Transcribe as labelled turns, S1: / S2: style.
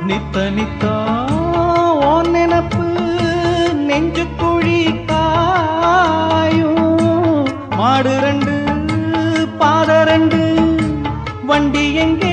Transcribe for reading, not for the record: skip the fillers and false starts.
S1: நித்த நித்தா ஓன் நினப்பு நெஞ்சு குழி காயும் மாடு ரெண்டு பாத ரெண்டு வண்டி எங்கே